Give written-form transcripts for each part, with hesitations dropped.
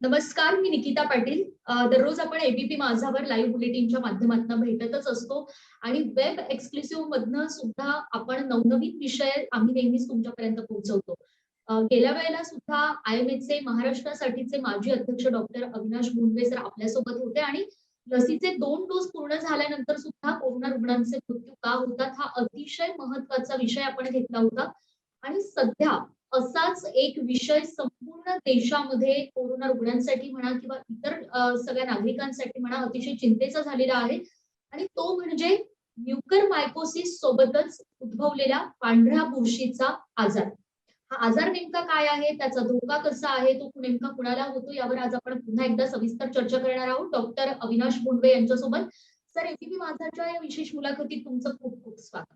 नमस्कार, मी निकिता पाटील. दररोज आपण एबीपी माझावर लाईव्ह बुलेटिनच्या माध्यमातून भेटतच असतो आणि वेब एक्सक्लुसिव्ह मधनं सुद्धा आपण नवनवीन विषय आम्ही नेहमीच तुमच्यापर्यंत पोहोचवतो. गेल्या वेळेला सुद्धा आयएमएचे महाराष्ट्रासाठीचे माजी अध्यक्ष डॉक्टर अविनाश भोंडवे सर आपल्यासोबत होते आणि लसीचे 2 डोस पूर्ण झाल्यानंतर सुद्धा कोरोना रुग्णांचे मृत्यू का होतात हा अतिशय महत्त्वाचा विषय आपण घेतला होता. आणि सध्या असाच एक विषय संपूर्ण देशामध्ये कोरोना रुग्णांसाठी म्हणा किंवा इतर सगळ्या नागरिकांसाठी म्हणा अतिशय चिंतेचा झालेला आहे आणि तो म्हणजे म्युकरमायकोसिस सोबतच उद्भवलेला पांढऱ्या बुरशीचा आजार. हा आजार नेमका काय आहे, त्याचा धोका कसा आहे, तो नेमका कुणाला होतो, यावर आज आपण पुन्हा एकदा सविस्तर चर्चा करणार आहोत डॉक्टर अविनाश भोंडवे यांच्यासोबत. सर, एबीपी माझाच्या या विशेष मुलाखतीत तुमचं खूप खूप स्वागत.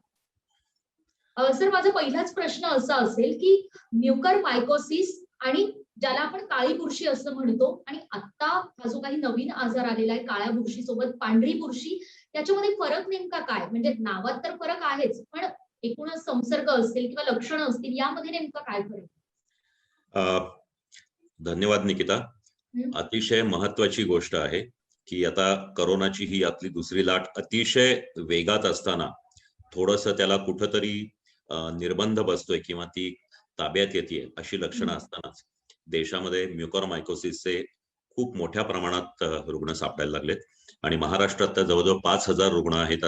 सर, माझा पहिलाच प्रश्न असा असेल की म्युकरमायकोसिस आणि ज्याला आपण काळी बुरशी असं म्हणतो आणि आता हा जो काही नवीन आजार आलेला आहे काळ्या बुरशी सोबत पांढरी बुरशी, त्याच्यामध्ये फरक नेमका काय? म्हणजे नावात तर फरक आहेच, पण एकूणच संसर्ग असतील किंवा लक्षणं असतील यामध्ये नेमका काय फरक? धन्यवाद निकिता. अतिशय महत्वाची गोष्ट आहे की आता करोनाची ही आपली दुसरी लाट अतिशय वेगात असताना थोडंसं त्याला कुठंतरी निर्बंध बसतोय किंवा ती ताब्यात येते अशी लक्षणं असतानाच देशामध्ये म्युकरमायकोसिसचे खूप मोठ्या प्रमाणात रुग्ण सापडायला लागलेत आणि महाराष्ट्रात तर जवळजवळ 5,000 रुग्ण आहेत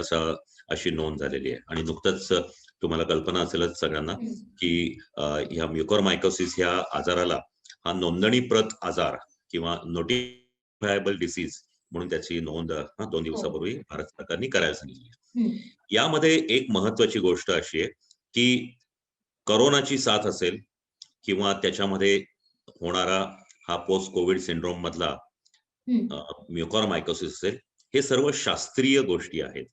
अशी नोंद झालेली आहे. आणि नुकतंच तुम्हाला कल्पना असेलच सगळ्यांना की ह्या म्युकरमायकोसिस ह्या आजाराला हा नोंदणीप्रत आजार किंवा नोटिफायबल डिसीज म्हणून त्याची नोंद 2 दिवसापूर्वी भारत सरकारने करायला सांगितली. यामध्ये एक महत्वाची गोष्ट अशी आहे की करोनाची साथ असेल किंवा त्याच्यामध्ये होणारा हा पोस्ट कोविड सिंड्रोम मधला म्युकरमायकोसिस असेल, हे सर्व शास्त्रीय गोष्टी आहेत.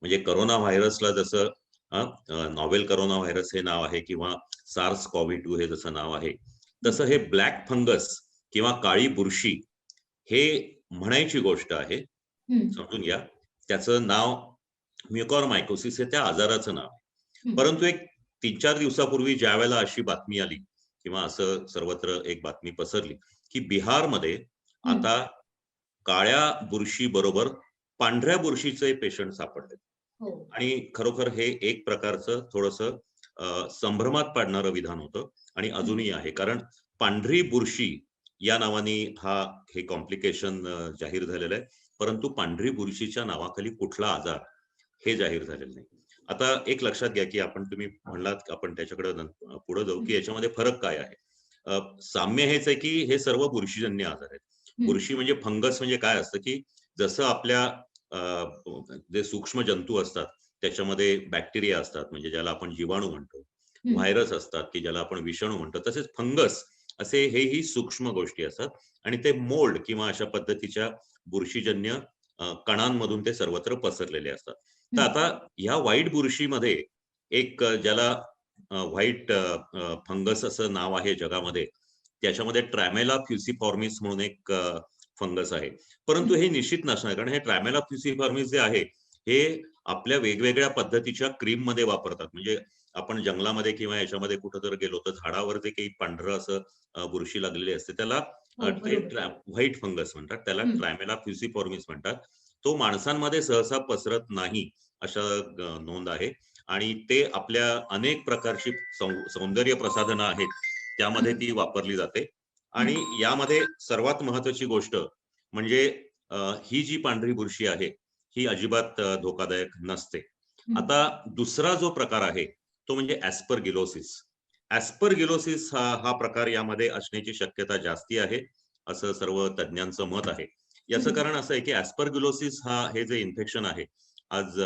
म्हणजे करोना व्हायरसला जसं नॉवेल करोना व्हायरस हे नाव आहे किंवा सार्स कोव्ही-2 हे जसं नाव आहे, तसं हे ब्लॅक फंगस किंवा काळी बुरशी हे म्हणायची गोष्ट आहे. समजून घ्या, त्याचं नाव म्युकरमायकोसिस हे त्या आजाराचं नाव आहे. परंतु एक 3-4 दिवसापूर्वी ज्या वेळेला अशी बातमी आली किंवा असं सर्वत्र एक बातमी पसरली की बिहारमध्ये आता काळ्या बुरशी बरोबर पांढऱ्या बुरशीचे पेशंट सापडले. आणि खरोखर हे एक प्रकारचं थोडंसं संभ्रमात पाडणारं विधान होतं आणि अजूनही आहे. कारण पांढरी बुरशी या नावाने हे कॉम्प्लिकेशन जाहीर झालेलं आहे, परंतु पांढरी बुरशीच्या नावाखाली कुठला आजार हे जाहीर झालेलं नाही. आता एक लक्षात घ्या की तुम्ही म्हणलात आपण त्याच्याकडे पुढे जाऊ की याच्यामध्ये फरक काय आहे. साम्य हेच आहे की हे सर्व बुरशीजन्य आजार आहेत. बुरशी म्हणजे फंगस म्हणजे काय असतं की जसं आपल्या जे सूक्ष्म जंतू असतात त्याच्यामध्ये बॅक्टेरिया असतात म्हणजे ज्याला आपण जीवाणू म्हणतो, व्हायरस असतात की ज्याला आपण विषाणू म्हणतो, तसेच फंगस असे हेही सूक्ष्म गोष्टी असतात आणि ते मोल्ड किंवा अशा पद्धतीच्या बुरशीजन्य कणांमधून ते सर्वत्र पसरलेले असतात. तर आता ह्या व्हाईट बुरशीमध्ये एक ज्याला व्हाईट फंगस असं नाव आहे जगामध्ये, त्याच्यामध्ये ट्रॅमेला फ्युसिफॉर्मिस म्हणून एक फंगस आहे. परंतु हे निश्चित नसणार, कारण हे ट्रॅमेला फ्युसिफॉर्मिस जे आहे हे आपल्या वेगवेगळ्या पद्धतीच्या क्रीम मध्ये वापरतात. म्हणजे आपण जंगलामध्ये किंवा याच्यामध्ये कुठं जर गेलो तर झाडावर जे काही पांढरं असं बुरशी लागलेली असते त्याला व्हाईट फंगस म्हणतात, त्याला ट्रॅमेला फ्युसिफॉर्मिस म्हणतात. तो माणसांमध्ये सहसा पसरत नाही अशा नोंद आहे आणि ते आपल्या अनेक प्रकारची सौंदर्य प्रसाधनं आहेत त्यामध्ये ती वापरली जाते. आणि यामध्ये सर्वात महत्वाची गोष्ट म्हणजे ही जी पांढरी बुरशी आहे ही अजिबात धोकादायक नसते. आता दुसरा जो प्रकार आहे तो म्हणजे ऍस्परगिलोसिस. ऍस्परगिलोसिस हा प्रकार यामध्ये असण्याची शक्यता जास्ती आहे असं सर्व तज्ञांचं मत आहे. याचं कारण असं आहे की ऍस्परगिलोसिस हे जे इन्फेक्शन आहे, आज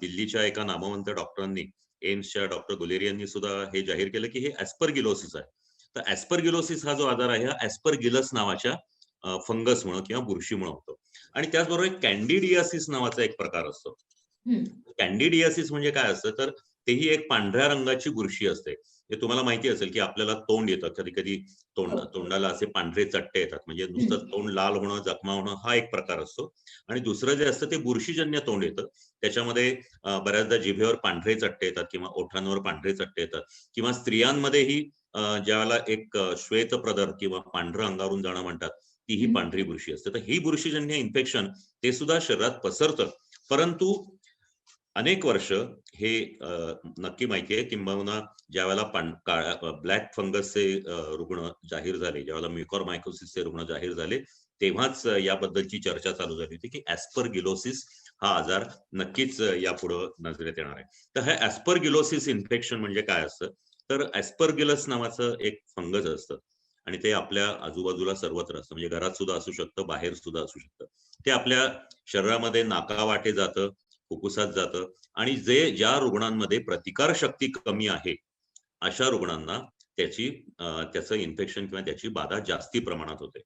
दिल्लीच्या एका नामवंत डॉक्टरांनी, एम्सच्या डॉक्टर गुलेरियांनी सुद्धा हे जाहीर केलं की हे ऍस्परगिलोसिस आहे. तर ऍस्परगिलोसिस हा जो आजार आहे हा ऍस्परगिलस नावाच्या फंगसमुळे किंवा बुरशीमुळे होतो. आणि त्याचबरोबर कॅन्डिडियासिस नावाचा एक प्रकार असतो. कॅन्डिडियासिस म्हणजे काय असतं तर तेही एक पांढऱ्या रंगाची बुरशी असते. हे तुम्हाला माहिती असेल की आपल्याला तोंड येतं, कधी कधी तोंडाला असे पांढरे चट्टे येतात, म्हणजे नुसतं तोंड लाल होणं, जखमा होणं हा एक प्रकार असतो. आणि दुसरं जे असतं ते बुरशीजन्य तोंड येतं, त्याच्यामध्ये बऱ्याचदा जिभेवर पांढरे चट्टे येतात किंवा ओठांवर पांढरे चट्टे येतात किंवा स्त्रियांमध्येही ज्याला एक श्वेतप्रदर किंवा पांढरं अंगावरून जाणं म्हणतात, ती ही पांढरी बुरशी असते. तर ही बुरशीजन्य इन्फेक्शन ते सुद्धा शरीरात पसरतं. परंतु अनेक वर्ष हे नक्की माहिती आहे, किंबहुना ज्यावेळेला ब्लॅक फंगसचे रुग्ण जाहीर झाले, ज्यावेळेला म्युकरमायकोसिसचे रुग्ण जाहीर झाले, तेव्हाच याबद्दलची चर्चा चालू झाली होती की ॲस्परगिलोसिस हा आजार नक्कीच यापुढे नजरेत येणार आहे. तर हे ॲस्परगिलोसिस इन्फेक्शन म्हणजे काय असतं, तर ॲस्परगिलस नावाचं एक फंगस असतं आणि ते आपल्या आजूबाजूला सर्वत्र असतं. म्हणजे घरात सुद्धा असू शकतं, बाहेर सुद्धा असू शकतं. ते आपल्या शरीरामध्ये नाकावाटे जातं, फुफ्फुसात जातं आणि ज्या रुग्णांमध्ये प्रतिकारशक्ती कमी आहे, अशा रुग्णांना त्याचं इन्फेक्शन किंवा त्याची बाधा जास्ती प्रमाणात होते.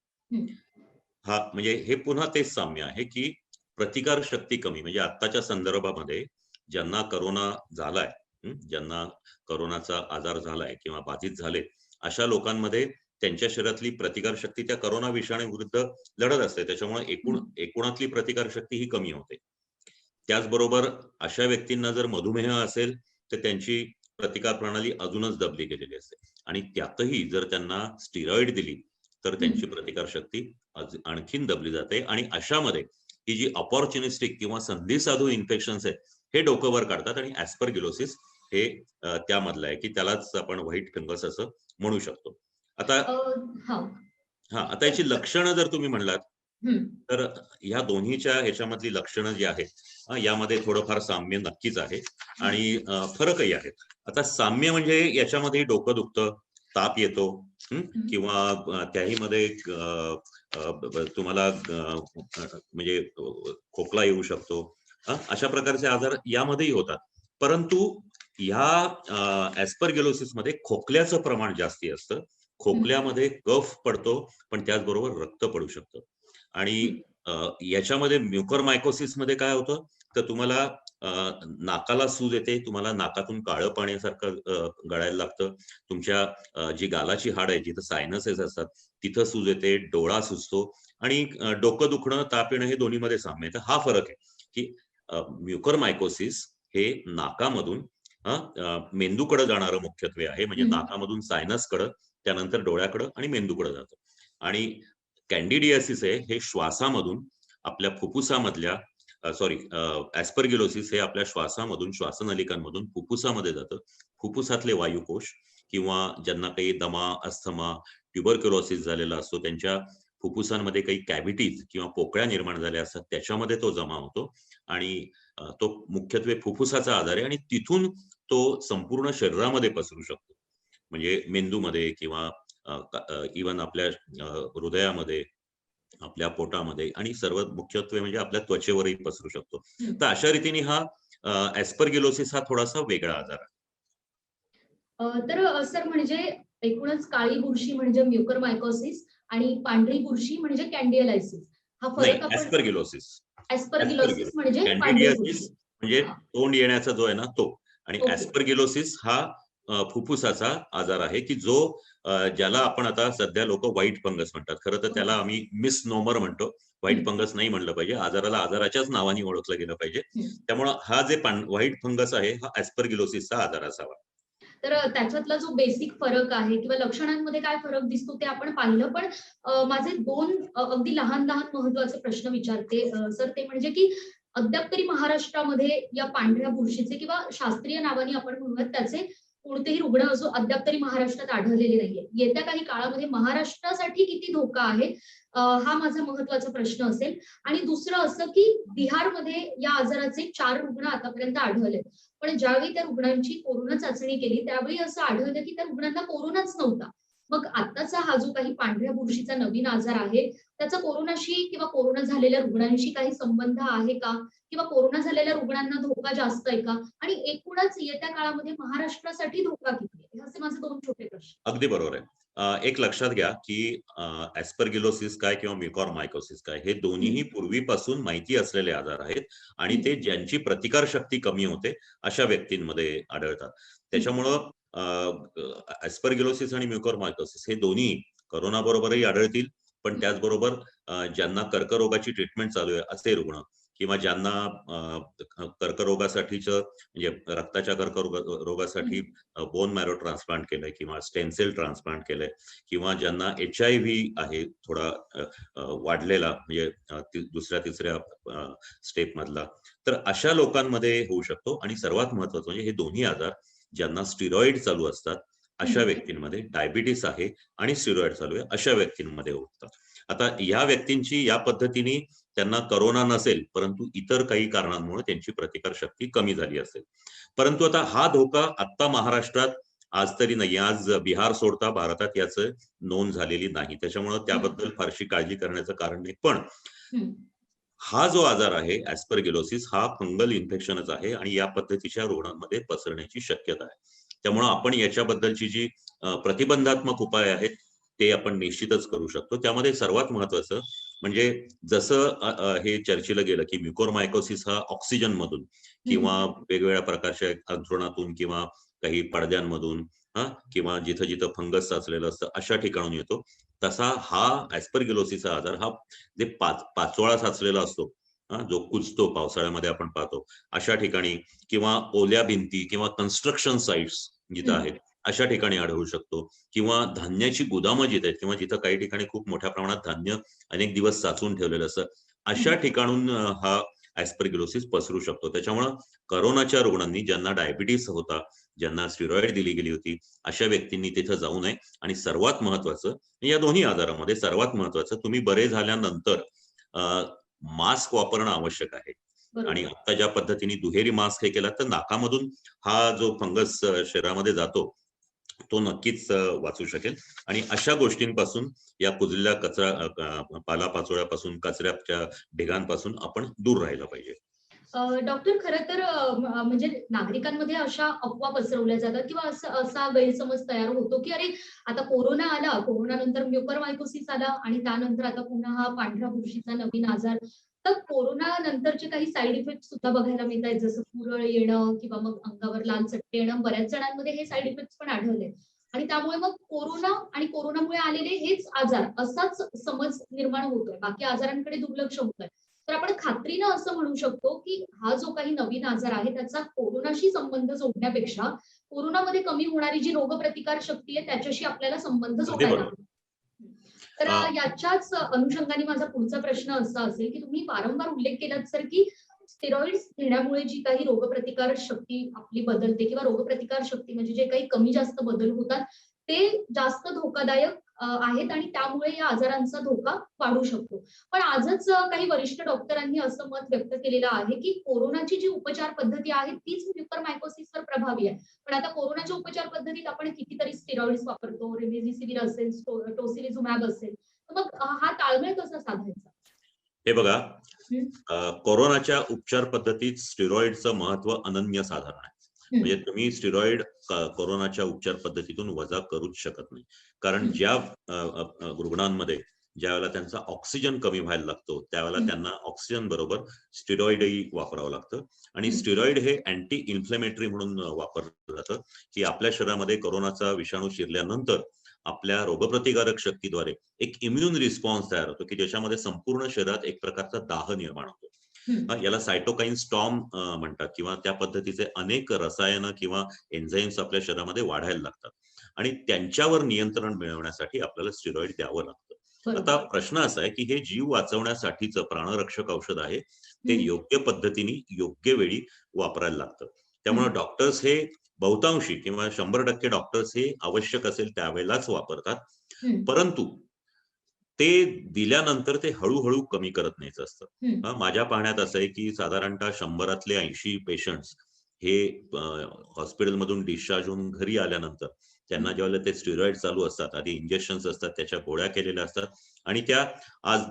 हा म्हणजे हे पुन्हा तेच साम्य आहे की प्रतिकारशक्ती कमी, म्हणजे आत्ताच्या संदर्भामध्ये ज्यांना करोना झालाय, ज्यांना करोनाचा आजार झालाय किंवा बाधित झाले, अशा लोकांमध्ये त्यांच्या शरीरातली प्रतिकारशक्ती त्या करोना विषाणूविरुद्ध लढत असते. त्याच्यामुळे एकूणातली प्रतिकारशक्ती ही कमी होते. त्याचबरोबर अशा व्यक्तींना जर मधुमेह असेल तर त्यांची प्रतिकार प्रणाली अजूनच दबली गेलेली असते आणि त्यातही जर त्यांना स्टिरॉइड दिली तर त्यांची प्रतिकारशक्ती आणखीन दबली जाते आणि अशामध्ये ही जी अपॉर्च्युनिस्टिक किंवा संधी साधू इन्फेक्शन्स आहेत हे डोकं वर काढतात आणि ॲस्परगिलोसिस हे त्यामधलं आहे की त्यालाच आपण व्हाईट फंगस असं म्हणू शकतो. आता आता याची लक्षणं जर तुम्ही म्हणलात तर ह्या दोन्हीच्या ह्याच्यामधली लक्षणं जी आहेत यामध्ये थोडंफार साम्य नक्कीच आहे आणि फरकही आहेत. आता साम्य म्हणजे याच्यामध्ये डोकं दुखतं, ताप येतो, किंवा त्याही मध्ये तुम्हाला म्हणजे खोकला येऊ शकतो, अशा प्रकारचे आजार यामध्येही होतात. परंतु ह्या ॲस्परगिलोसिस मध्ये खोकल्याचं प्रमाण जास्ती असतं. खोकल्यामध्ये कफ पडतो, पण त्याचबरोबर रक्त पडू शकतं. आणि याच्यामध्ये म्युकरमायकोसिस मध्ये काय होतं, तर तुम्हाला नाकाला सूज येते, तुम्हाला नाकातून काळं पाण्यासारखं गळायला लागतं. तुमच्या जी गालाची हाड आहे, जिथं सायनसेस असतात, तिथं सूज येते, डोळा सुजतो आणि डोकं दुखणं, ताप येणं हे दोन्हीमध्ये साम्य आहे. तर हा फरक आहे की म्युकरमायकोसिस हे नाकामधून मेंदूकडे जाणारं मुख्यत्वे आहे. म्हणजे नाकामधून सायनसकडं, त्यानंतर डोळ्याकडं आणि मेंदूकडे जातं. आणि कॅन्डिडियासिस आहे हे श्वासामधून आपल्या फुफ्फुसामधल्या ॲस्परगिलोसिस हे आपल्या श्वासामधून, श्वासनलिकांमधून फुफ्फुसामध्ये जातं. फुफ्फुसातले वायुकोश किंवा ज्यांना काही दमा, अस्थमा, ट्युबरक्युलोसिस झालेला असतो, त्यांच्या फुफ्फुसांमध्ये काही कॅव्हिटीज किंवा पोकळ्या निर्माण झाल्या असतात, त्याच्यामध्ये तो जमा होतो आणि तो मुख्यत्वे फुफ्फुसाचा आजार आहे आणि तिथून तो संपूर्ण शरीरामध्ये पसरू शकतो. म्हणजे मेंदूमध्ये किंवा इव्हन आपल्या हृदयामध्ये, आपल्या पोटामध्ये आणि सर्वात मुख्यत्वे म्हणजे आपल्या त्वचेवरही पसरू शकतो. तर अशा रीतीने हा ॲस्परगिलोसिस हा थोडासा वेगळा आजार आहे. तर सर म्हणजे एकूणच काळी बुरशी म्हणजे म्युकरमायकोसिस आणि पांढरी बुरशी म्हणजे कॅन्डिडियासिस. हा फरक आपण ॲस्परगिलोसिस ॲस्परगिलोसिस म्हणजे पांढरी कॅन्डिडियासिस बुरशी. म्हणजे तोंड येण्याचा जो आहे ना तो, आणि ओके. ॲस्परगिलोसिस हा फुफ्फुसाचा आजार आहे की जो ज्याला आपण आता सध्या लोक व्हाईट फंगस म्हणतात. खरं तर त्याला आम्ही मिसनोमर म्हणतो. व्हाईट फंगस नाही म्हणलं पाहिजे. आजाराला आजाराच्याच नावाने ओळखलं गेलं पाहिजे. त्यामुळे हा जे व्हाईट फंगस आहे हा ॲस्परगिलोसिसचा आजार असावा. तर त्याच्यातला जो बेसिक फरक आहे किंवा लक्षणांमध्ये काय फरक दिसतो ते आपण पाहिलं. पण माझे दोन अगदी लहान लहान महत्वाचे प्रश्न विचारते सर. ते म्हणजे की अद्याप तरी महाराष्ट्रामध्ये या पांढऱ्या बुरशीचे किंवा शास्त्रीय नावाने आपण म्हणूयात त्याचे कोणतेही रुग्ण असो अद्याप तरी महाराष्ट्रात आढळलेले नाहीये. येत्या काही काळामध्ये महाराष्ट्रासाठी किती धोका आहे हा माझा महत्वाचा प्रश्न असेल. आणि दुसरं असं की बिहारमध्ये या आजाराचे 4 रुग्ण आतापर्यंत आढळले. पण ज्यावेळी त्या रुग्णांची कोरोना चाचणी केली त्यावेळी असं आढळलं की त्या रुग्णांना कोरोनाच नव्हता. मग आताचा हा जो काही पांढऱ्या बुरशीचा नवीन आजार आहे त्याचा कोरोनाशी किंवा कोरोना झालेल्या रुग्णांशी काही संबंध आहे का? किंवा कोरोना झालेल्या रुग्णांना धोका जास्त आहे का? आणि एकूणच येत्या काळामध्ये महाराष्ट्रासाठी धोका किती आहे? असे माझे 2 छोटे प्रश्न. अगदी बरोबर आहे. एक लक्षात घ्या की ॲस्परगिलोसिस काय किंवा म्युकरमायकोसिस काय हे दोन्हीही पूर्वीपासून माहिती असलेले आजार आहेत आणि ते ज्यांची प्रतिकारशक्ती कमी होते अशा व्यक्तींमध्ये आढळतात. त्याच्यामुळं ॲस्परगिलोसिस आणि म्युकरमायकोसिस हे दोन्ही करोना बरोबरही आढळतील, पण त्याचबरोबर ज्यांना कर्करोगाची ट्रीटमेंट चालू आहे असे रुग्ण किंवा ज्यांना कर्करोगासाठीच म्हणजे रक्ताच्या रोगासाठी बोन मॅरो ट्रान्सप्लांट केलंय किंवा स्टेम सेल ट्रान्सप्लांट केलंय किंवा ज्यांना HIV आहे थोडा वाढलेला म्हणजे दुसऱ्या तिसऱ्या स्टेप मधला, तर अशा लोकांमध्ये होऊ शकतो. आणि सर्वात महत्वाचं म्हणजे हे दोन्ही आजार ज्यांना स्टिरॉइड चालू असतात अशा व्यक्तींमध्ये, डायबिटीस आहे आणि स्टिरॉइड चालू आहे अशा व्यक्तींमध्ये होतात. आता या व्यक्तींची या पद्धतीने त्यांना करोना नसेल, परंतु इतर काही कारणांमुळे त्यांची प्रतिकार शक्ती कमी झाली असेल. परंतु आता हा धोका आता महाराष्ट्रात आज तरी नाही, आज बिहार सोडता भारतात याचं नोंद झालेली नाही, त्याच्यामुळे त्याबद्दल फारशी काळजी करण्याचं कारण नाही. पण हा जो आजार आहे ऍस्परगिलोसिस हा फंगल इन्फेक्शनच आहे आणि या पद्धतीच्या रुग्णांमध्ये पसरण्याची शक्यता आहे. त्यामुळे आपण याच्याबद्दलची जी प्रतिबंधात्मक उपाय आहेत ते आपण निश्चितच करू शकतो. त्यामध्ये सर्वात महत्वाचं म्हणजे जसं हे चर्चेला गेलं की म्युकोरमायकोसिस हा ऑक्सिजन मधून किंवा वेगवेगळ्या प्रकारच्या अंथरुणातून किंवा काही पडद्यांमधून किंवा जिथं जिथं फंगस साचलेलं असतं अशा ठिकाणून येतो, तसा हा ऍस्परगिलोसिसचा आजार हा जे पाचोळा साचलेला असतो, जो कुजतो पावसाळ्यामध्ये आपण पाहतो अशा ठिकाणी किंवा ओल्या भिंती किंवा कन्स्ट्रक्शन साइट्स जिथं आहेत अशा ठिकाणी आढळू शकतो किंवा धान्याची गोदामं जिथे आहेत किंवा जिथं काही ठिकाणी खूप मोठ्या प्रमाणात धान्य अनेक दिवस साचून ठेवलेलं असतं अशा ठिकाणून हा ऍस्परगिलोसिस पसरू शकतो. त्याच्यामुळं करोनाच्या रुग्णांनी ज्यांना डायबिटीस होता, ज्यांना स्टिरॉइड दिली गेली होती अशा व्यक्तींनी तिथं जाऊ नये. आणि सर्वात महत्वाचं या दोन्ही आजारामध्ये सर्वात महत्वाचं तुम्ही बरे झाल्यानंतर मास्क वापरणं आवश्यक आहे. आणि आता ज्या पद्धतीने दुहेरी मास्क हे केला तर नाकामधून हा जो फंगस शरीरामध्ये जातो तो नक्कीच वाचू शकेल. आणि अशा गोष्टींपासून या कुजलेल्या कचरा पालापाचोळ्यापासून कचऱ्याच्या ढिगांपासून आपण दूर राहायला पाहिजे. डॉक्टर, खरं तर म्हणजे नागरिकांमध्ये अशा अफवा पसरवल्या जातात किंवा असा गैरसमज तयार होतो की अरे आता कोरोना आला, कोरोना नंतर म्युकरमायकोसिस आला आणि त्यानंतर आता पुन्हा हा पांढऱ्या बुरशीचा नवीन आजार. तर कोरोना नंतरचे काही साईड इफेक्ट सुद्धा बघायला मिळत आहेत, जसं पुरळ येणं किंवा मग अंगावर लाल चट्टे येणं. बऱ्याच जणांमध्ये हे साईड इफेक्ट पण आढळले आणि त्यामुळे मग कोरोना आणि कोरोनामुळे आलेले हेच आजार असाच समज निर्माण होतोय, बाकी आजारांकडे दुर्लक्ष होतंय. तर आपण खात्रीनं असं म्हणू शकतो की हा जो काही नवीन आजार आहे त्याचा कोरोनाशी संबंध जोडण्यापेक्षा कोरोनामध्ये कमी होणारी जी रोगप्रतिकार शक्ती आहे त्याच्याशी आपल्याला संबंध अगदी जोडायला बरोबर. हवा. तर याच्याच अनुषंगाने माझा पुढचा प्रश्न असा असेल की तुम्ही वारंवार उल्लेख केलात सर की स्टेरॉइड्स घेण्यामुळे जी काही रोगप्रतिकार शक्ती आपली बदलते किंवा रोगप्रतिकार शक्ती म्हणजे जे काही कमी जास्त बदल होतात ते जास्त धोकादायक आहेत आणि त्यामुळे या आजारांचा धोका वाढू शकतो. पण आजच काही वरिष्ठ डॉक्टरांनी असं मत व्यक्त केलेलं आहे की कोरोनाची जी उपचार पद्धती आहे तीच म्युकरमायकोसिसवर प्रभावी आहे. पण आता कोरोनाच्या उपचार पद्धतीत आपण कितीतरी स्टेरॉइड्स वापरतो, रेमडेसिवीर असेल, टोसिलिझुमॅब असेल. तर मग हा ताळमेळ कसा साधायचा? हे बघा, कोरोनाच्या उपचार पद्धतीत स्टिरॉइडचं महत्व अनन्यसाधारण आहे. म्हणजे तुम्ही स्टिरॉइड कोरोनाच्या उपचार पद्धतीतून वजा करूच शकत नाही. कारण ज्या रुग्णांमध्ये ज्या वेळेला त्यांचा ऑक्सिजन कमी व्हायला लागतो त्यावेळेला त्यांना ऑक्सिजन बरोबर स्टिरॉइडही वापरावं लागतं. आणि स्टिरॉइड हे अँटी इन्फ्लेमेटरी म्हणून वापरलं जातं की आपल्या शरीरामध्ये कोरोनाचा विषाणू शिरल्यानंतर आपल्या रोगप्रतिकारक शक्तीद्वारे एक इम्युन रिस्पॉन्स तयार होतो की ज्याच्यामध्ये संपूर्ण शरीरात एक प्रकारचा दाह निर्माण होतो. याला सायटोकाईन स्टॉर्म म्हणतात किंवा त्या पद्धतीचे अनेक रसायनं किंवा एन्झाईम्स आपल्या शरीरामध्ये वाढायला लागतात आणि त्यांच्यावर नियंत्रण मिळवण्यासाठी आपल्याला स्टिरॉइड द्यावं लागतं. आता प्रश्न असा आहे की हे जीव वाचवण्यासाठीचं प्राणरक्षक औषध आहे, ते योग्य पद्धतीने योग्य वेळी वापरायला लागतं. त्यामुळे डॉक्टर्स हे बहुतांशी किंवा 100% डॉक्टर्स हे आवश्यक असेल त्यावेळेलाच वापरतात. परंतु ते दिल्यानंतर ते हळूहळू कमी करत न्यायचं असतं. माझ्या पाहण्यात असं आहे की साधारणतः 100तले 80 पेशंट्स हे हॉस्पिटलमधून डिस्चार्ज होऊन घरी आल्यानंतर त्यांना ज्यावेळेला ते स्टिरॉइड चालू असतात, आधी इंजेक्शन्स असतात, त्याच्या गोळ्या केलेल्या असतात आणि त्या आज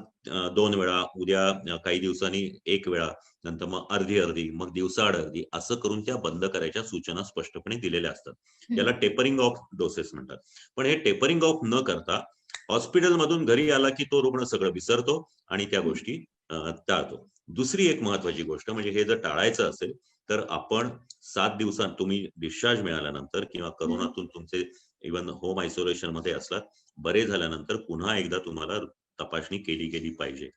2 वेळा, उद्या काही दिवसांनी 1 वेळा, नंतर मग अर्धी मग दिवसाआड अर्धी असं करून त्या बंद करायच्या सूचना स्पष्टपणे दिलेल्या असतात. त्याला टेपरिंग ऑफ डोसेस म्हणतात. पण हे टेपरिंग ऑफ न करता हॉस्पिटलमधून घरी आला की तो रुग्ण सगळं विसरतो आणि त्या गोष्टी टाळतो. दुसरी एक महत्वाची गोष्ट म्हणजे हे जर टाळायचं असेल तर आपण 7 दिवसांत तुम्ही डिस्चार्ज मिळाल्यानंतर किंवा करोनातून तुमचे इव्हन होम आयसोलेशन मध्ये असलात, बरे झाल्यानंतर पुन्हा एकदा तुम्हाला तपासणी केली गेली पाहिजे.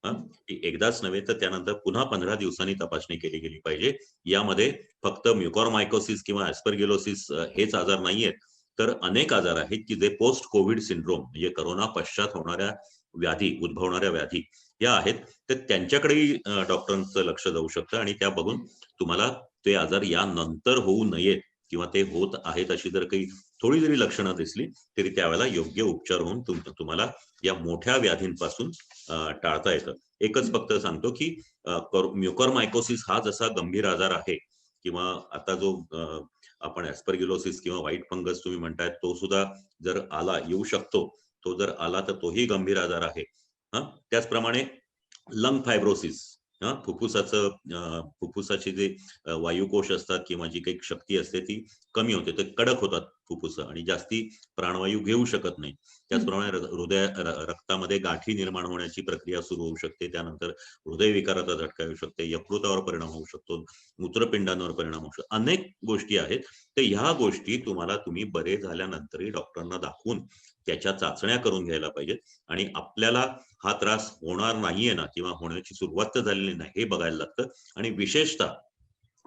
ती एकदाच नव्हे तर त्यानंतर पुन्हा 15 दिवसांनी तपासणी केली गेली पाहिजे. यामध्ये फक्त म्युकरमायकोसिस किंवा ऍस्परगिलोसिस हेच आजार नाहीयेत, तर अनेक आजार आहेत की जे पोस्ट कोविड सिंड्रोम म्हणजे करोना पश्चात होणाऱ्या व्याधी, उद्भवणाऱ्या व्याधी या आहेत. तर त्यांच्याकडेही डॉक्टरांचं लक्ष जाऊ शकतं आणि त्या बघून तुम्हाला ते आजार यानंतर होऊ नयेत किंवा ते होत आहेत अशी जर काही थोडी जरी लक्षणं दिसली तरी त्यावेळेला योग्य उपचार होऊन तुम्हाला या मोठ्या व्याधींपासून टाळता येतं. एकच फक्त सांगतो की म्युकरमायकोसिस हा जसा गंभीर आजार आहे किंवा आता जो आपण ऍस्परगिलोसिस किंवा व्हाईट फंगस तुम्ही म्हणताय तो सुद्धा जर आला येऊ शकतो, तो जर आला तर तोही गंभीर आजार आहे. त्याचप्रमाणे लंग फायब्रोसिस फुफ्फुसाचे जे वायुकोश असतात किंवा जी काही शक्ती असते ती कमी होते, तर कडक होतात फुफ्फुस आणि जास्ती प्राणवायू घेऊ शकत नाही. त्याचप्रमाणे रक्तामध्ये गाठी निर्माण होण्याची प्रक्रिया सुरू होऊ शकते. त्यानंतर हृदयविकाराचा झटका येऊ शकते, यकृतावर परिणाम होऊ शकतो, मूत्रपिंडांवर परिणाम होऊ शकतो. अनेक गोष्टी आहेत. तर ह्या गोष्टी तुम्ही बरे झाल्यानंतरही डॉक्टरांना दाखवून त्याच्या चाचण्या करून घ्यायला पाहिजेत आणि आपल्याला हा त्रास होणार नाहीये ना किंवा होण्याची सुरुवात तर झालेली नाही हे बघायला लागतं. आणि विशेषतः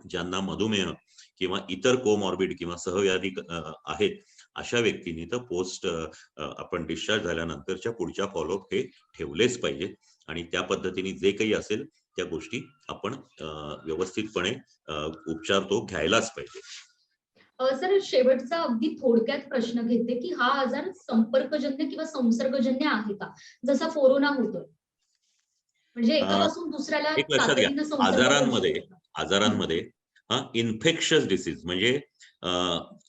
ज्यांना मधुमेह किंवा इतर कोमॉर्बिड किंवा सहव्याधी आहेत अशा व्यक्तींनी तर पोस्ट आपण डिस्चार्ज झाल्यानंतरच्या पुढच्या फॉलोअप हे ठेवलेच पाहिजे आणि त्या पद्धतीने जे काही असेल त्या गोष्टी आपण व्यवस्थितपणे उपचार तो घ्यायलाच पाहिजे. सर शेवटचा अगदी थोडक्यात प्रश्न घेते की हा आजार संपर्कजन्य किंवा संसर्गजन्य आहे का, जसा कोरोना होतोय म्हणजे एकापासून दुसऱ्याला एक लक्षात घ्या, तातडीनं संसर्ग करू शकतो? आजारांमध्ये इन्फेक्शियस डिसीज म्हणजे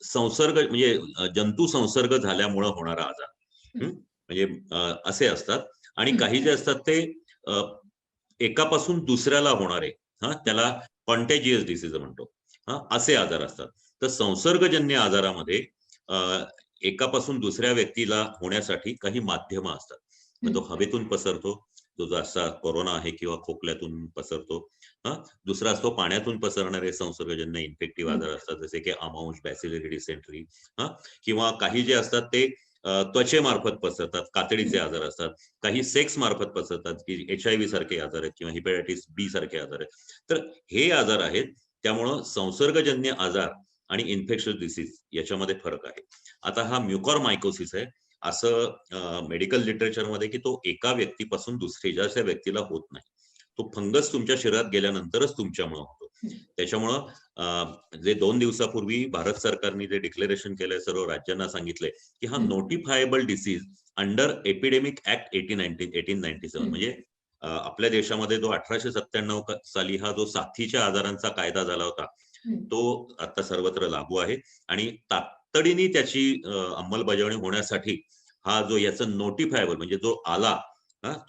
संसर्ग म्हणजे जंतू संसर्ग झाल्यामुळे होणारा आजार म्हणजे असे असतात आणि काही जे असतात ते एकापासून दुसऱ्याला होणारे त्याला कॉन्टॅजियस डिसीज म्हणतो. असे आजार असतात. तर संसर्गजन्य आजारामध्ये एकापासून दुसऱ्या व्यक्तीला होण्यासाठी काही माध्यम असतात. मग तो हवेतून पसरतो, जो जसा कोरोना आहे किंवा खोकल्यातून पसरतो. दुसरा असतो पाण्यातून पसरणारे संसर्गजन्य इन्फेक्टिव्ह आजार असतात जसे की अमाउश, बॅसिलरी डिसेंट्री किंवा काही जे असतात ते त्वचेमार्फत पसरतात, कातडीचे आजार असतात. काही सेक्स मार्फत पसरतात की HIV सारखे आजार आहेत किंवा हिपॅटायटिस B सारखे आजार आहेत. तर हे आजार आहेत. त्यामुळं संसर्गजन्य आजार आणि इन्फेक्शियस डिसीज याच्यामध्ये फरक आहे. आता हा म्युकरमायकोसिस आहे असं मेडिकल लिटरेचरमध्ये की तो एका व्यक्तीपासून दुसऱ्या व्यक्तीला होत नाही. तो फंगस तुमच्या शरीरात गेल्यानंतरच तुमच्यामुळे होतो. त्याच्यामुळं जे 2 दिवसापूर्वी भारत सरकारने जे डिक्लेरेशन केलंय सर्व राज्यांना सांगितलंय की हा नोटिफायबल डिसीज अंडर एपिडेमिक ऍक्ट 1897 म्हणजे आपल्या देशामध्ये जो 1897 साली हा जो साथीच्या आजारांचा कायदा झाला होता तो आता सर्वत्र लागू आहे आणि तातडीने त्याची अंमलबजावणी होण्यासाठी हा जो याचं नोटिफायबल म्हणजे जो आला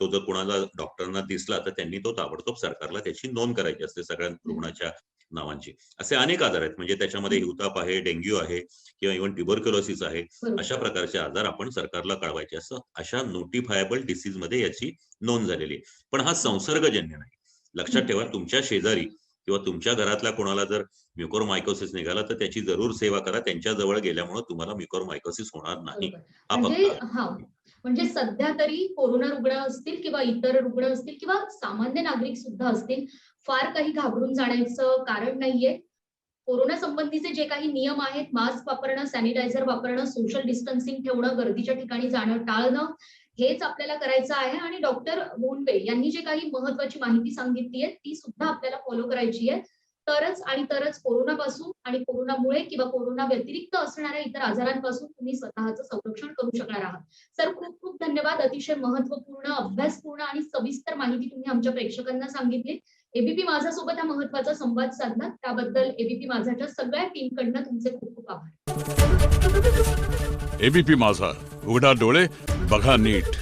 तो जर कोणाला डॉक्टरांना दिसला तर त्यांनी तो ताबडतोब सरकारला त्याची नोंद करायची असते सगळ्या रुग्णाच्या नावांची. असे अनेक आजार आहेत म्हणजे त्याच्यामध्ये हिवताप आहे, डेंग्यू आहे किंवा इव्हन ट्युबरक्युलोसिस आहे. अशा प्रकारचे आजार आपण सरकारला कळवायचे असं अशा नोटिफायबल डिसीज मध्ये याची नोंद झालेली आहे. पण हा संसर्गजन्य नाही. लक्षात ठेवा, तुमच्या शेजारी किंवा तुमच्या घरातल्या कोणाला जर म्युकरमायकोसिस निघाला तर त्याची जरूर सेवा करा. त्यांच्या जवळ गेल्यामुळे तुम्हाला म्युकरमायकोसिस होणार नाही. म्हणजे सध्या तरी कोरोना रुग्ण असतील किंवा इतर रुग्ण असतील किंवा सामान्य नागरिक सुद्धा असतील, फार काही घाबरून जाण्याचं कारण नाहीये. कोरोना संबंधीचे जे काही नियम आहेत, मास्क वापरणं, सॅनिटायझर वापरणं, सोशल डिस्टन्सिंग ठेवणं, गर्दीच्या ठिकाणी जाणं टाळणं, हेच आपल्याला करायचं आहे. आणि डॉक्टर बोंडवे यांनी जे काही महत्वाची माहिती सांगितली आहे ती सुद्धा आपल्याला फॉलो करायची आहे. तरच कोरोनापासून आणि कोरोनामुळे किंवा कोरोना व्यतिरिक्त असणाऱ्या इतर आजारांपासून तुम्ही स्वतःचं संरक्षण करू शकणार आहात. सर खूप खूप धन्यवाद. अतिशय महत्वपूर्ण, अभ्यासपूर्ण आणि सविस्तर माहिती तुम्ही आमच्या प्रेक्षकांना सांगितली. एबीपी माझा सोबत हा महत्वाचा संवाद साधला त्याबद्दल एबीपी माझाच्या सगळ्या टीमकडनं तुमचे खूप खूप आभार. एबीपी माझा, उघडा डोळे बघा नीट.